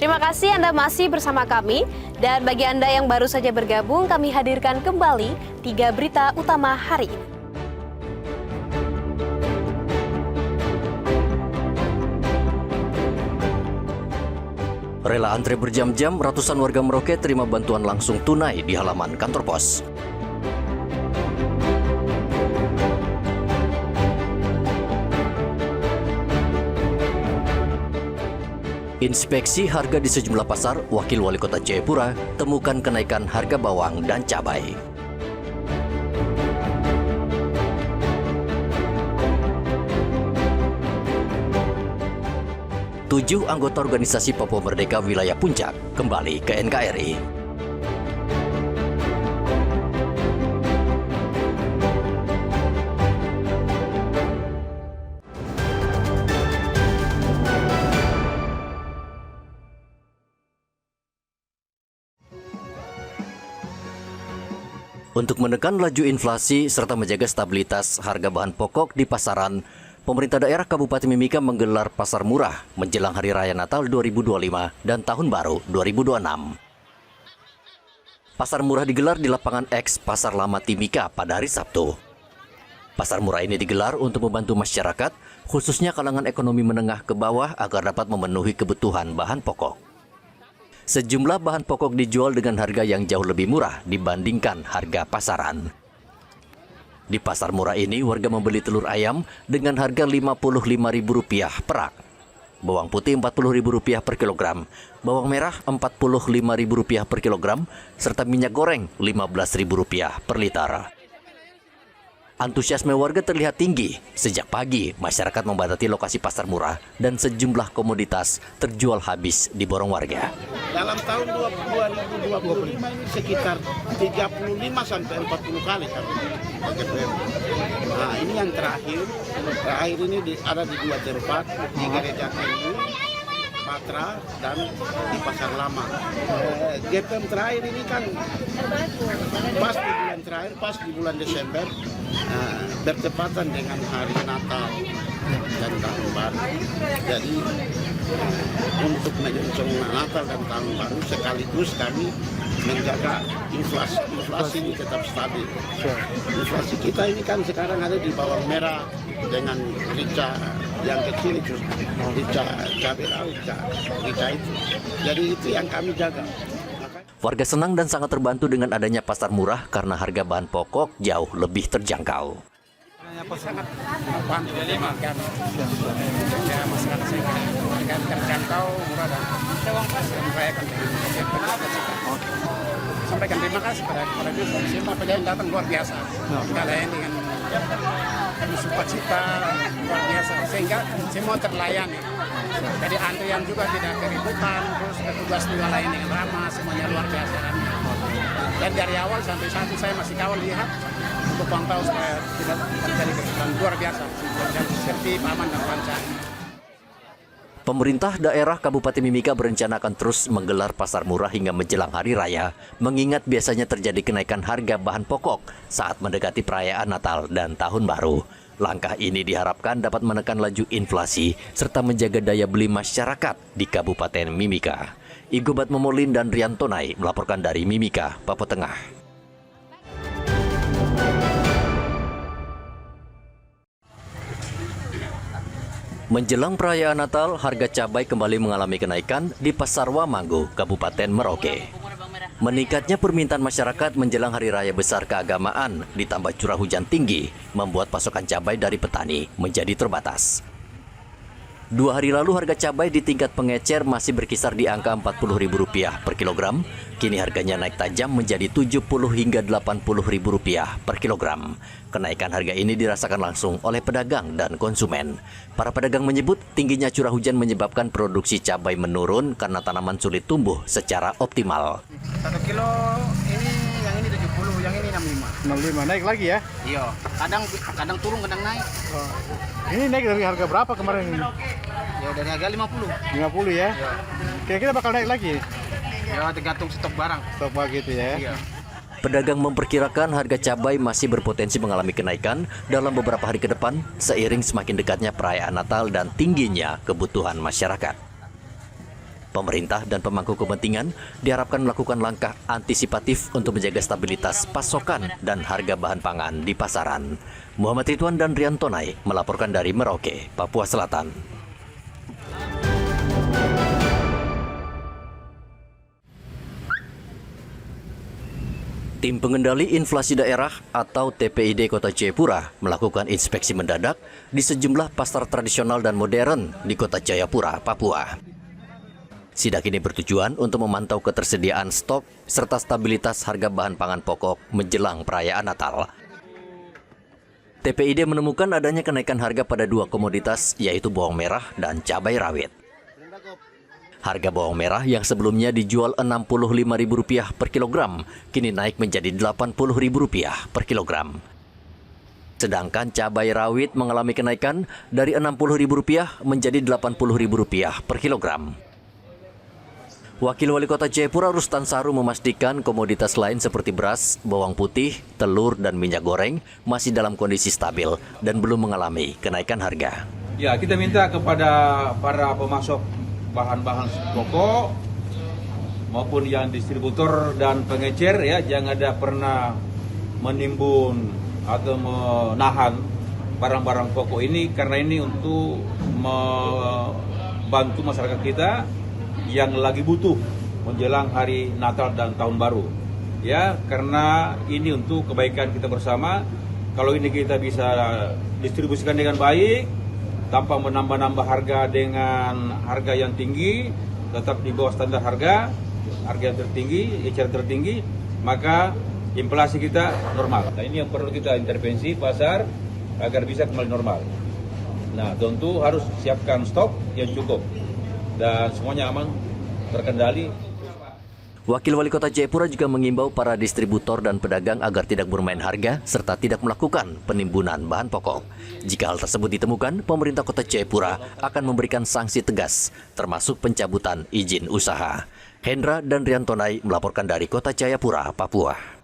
Terima kasih Anda masih bersama kami. Dan bagi Anda yang baru saja bergabung, kami hadirkan kembali 3 berita utama hari ini. Rela antre berjam-jam, ratusan warga Merauke terima bantuan langsung tunai di halaman kantor pos. Inspeksi harga di sejumlah pasar, Wakil Wali Kota Jayapura temukan kenaikan harga bawang dan cabai. Tujuh anggota organisasi Papua Merdeka Wilayah Puncak kembali ke NKRI. Untuk menekan laju inflasi serta menjaga stabilitas harga bahan pokok di pasaran, pemerintah daerah Kabupaten Mimika menggelar pasar murah menjelang Hari Raya Natal 2025 dan Tahun Baru 2026. Pasar murah digelar di lapangan X Pasar Lama Timika pada hari Sabtu. Pasar murah ini digelar untuk membantu masyarakat, khususnya kalangan ekonomi menengah ke bawah agar dapat memenuhi kebutuhan bahan pokok. Sejumlah bahan pokok dijual dengan harga yang jauh lebih murah dibandingkan harga pasaran. Di pasar murah ini, warga membeli telur ayam dengan harga Rp55.000 per rak, bawang putih Rp40.000 per kilogram, bawang merah Rp45.000 per kilogram, serta minyak goreng Rp15.000 per liter. Antusiasme warga terlihat tinggi. Sejak pagi, masyarakat membadati lokasi pasar murah dan sejumlah komoditas terjual habis di borong warga. Dalam tahun 2025 ini sekitar 35 sampai 40 kali kami pakai PM. Nah, ini yang terakhir ini ada di 2 tempat, di Gereja Kendu, Patra, dan di Pasar Lama. GPM terakhir ini kan pas di bulan Desember, bertepatan dengan hari Natal dan Tahun Baru. Jadi untuk menjelang Natal dan Tahun Baru sekaligus kami menjaga inflasi ini tetap stabil. Inflasi kita ini kan sekarang ada di bawang merah dengan rica yang kecil itu, rica cabai rawit, rica itu. Jadi itu yang kami jaga. Warga senang dan sangat terbantu dengan adanya pasar murah karena harga bahan pokok jauh lebih terjangkau. Sangat bantu kan masyarakat harga terjangkau, murah dan merayakan. Sampaikan terima kasih kepada semua pejabat yang datang luar biasa. Kalian dengan sukacita luar biasa sehingga semua terlayani. Jadi antrian juga tidak keributan, terus petugas juga lain dengan ramah, semuanya luar biasa. Dan dari awal sampai saat ini saya masih kawal lihat untuk pantau supaya tidak terjadi kesulitan luar biasa. Dan tertib, aman dan lancar. Pemerintah daerah Kabupaten Mimika berencana akan terus menggelar pasar murah hingga menjelang Hari Raya, mengingat biasanya terjadi kenaikan harga bahan pokok saat mendekati perayaan Natal dan Tahun Baru. Langkah ini diharapkan dapat menekan laju inflasi serta menjaga daya beli masyarakat di Kabupaten Mimika. Igobat Momolin dan Riantonai melaporkan dari Mimika, Papua Tengah. Menjelang perayaan Natal, harga cabai kembali mengalami kenaikan di Pasar Wamanggo, Kabupaten Merauke. Meningkatnya permintaan masyarakat menjelang Hari Raya Besar Keagamaan ditambah curah hujan tinggi membuat pasokan cabai dari petani menjadi terbatas. 2 hari lalu harga cabai di tingkat pengecer masih berkisar di angka Rp40.000 per kilogram. Kini harganya naik tajam menjadi Rp70 hingga Rp80.000 per kilogram. Kenaikan harga ini dirasakan langsung oleh pedagang dan konsumen. Para pedagang menyebut tingginya curah hujan menyebabkan produksi cabai menurun karena tanaman sulit tumbuh secara optimal. 1 kilo ini, yang ini 70, yang ini 65. 65 naik lagi ya? Iya, kadang turun, kadang naik. Oh. Ini naik dari harga berapa kemarin? Ya dari harga 50. 50 ya? Iya. Kira-kira bakal naik lagi? Ya tergantung stok barang. Stok begitu ya? Iya. Pedagang memperkirakan harga cabai masih berpotensi mengalami kenaikan dalam beberapa hari ke depan seiring semakin dekatnya perayaan Natal dan tingginya kebutuhan masyarakat. Pemerintah dan pemangku kepentingan diharapkan melakukan langkah antisipatif untuk menjaga stabilitas pasokan dan harga bahan pangan di pasaran. Muhammad Ridwan dan Rian Tonai melaporkan dari Merauke, Papua Selatan. Tim Pengendali Inflasi Daerah atau TPID Kota Jayapura melakukan inspeksi mendadak di sejumlah pasar tradisional dan modern di Kota Jayapura, Papua. Sidak ini bertujuan untuk memantau ketersediaan stok serta stabilitas harga bahan pangan pokok menjelang perayaan Natal. TPID menemukan adanya kenaikan harga pada dua komoditas, yaitu bawang merah dan cabai rawit. Harga bawang merah yang sebelumnya dijual Rp65.000 per kilogram, kini naik menjadi Rp80.000 per kilogram. Sedangkan cabai rawit mengalami kenaikan dari Rp60.000 menjadi Rp80.000 per kilogram. Wakil Wali Kota Jayapura Rustan Saru memastikan komoditas lain seperti beras, bawang putih, telur, dan minyak goreng masih dalam kondisi stabil dan belum mengalami kenaikan harga. Ya, kita minta kepada para pemasok bahan-bahan pokok maupun yang distributor dan pengecer ya, jangan ada pernah menimbun atau menahan barang-barang pokok ini, karena ini untuk membantu masyarakat kita yang lagi butuh menjelang hari Natal dan Tahun Baru. Ya, karena ini untuk kebaikan kita bersama. Kalau ini kita bisa distribusikan dengan baik, tanpa menambah-nambah harga dengan harga yang tinggi, tetap di bawah standar harga yang tertinggi, eceran tertinggi, maka inflasi kita normal. Nah, ini yang perlu kita intervensi pasar agar bisa kembali normal. Nah, tentu harus siapkan stok yang cukup dan semuanya aman, terkendali. Wakil Wali Kota Jayapura juga mengimbau para distributor dan pedagang agar tidak bermain harga serta tidak melakukan penimbunan bahan pokok. Jika hal tersebut ditemukan, pemerintah Kota Jayapura akan memberikan sanksi tegas, termasuk pencabutan izin usaha. Hendra dan Rian Tonai melaporkan dari Kota Jayapura, Papua.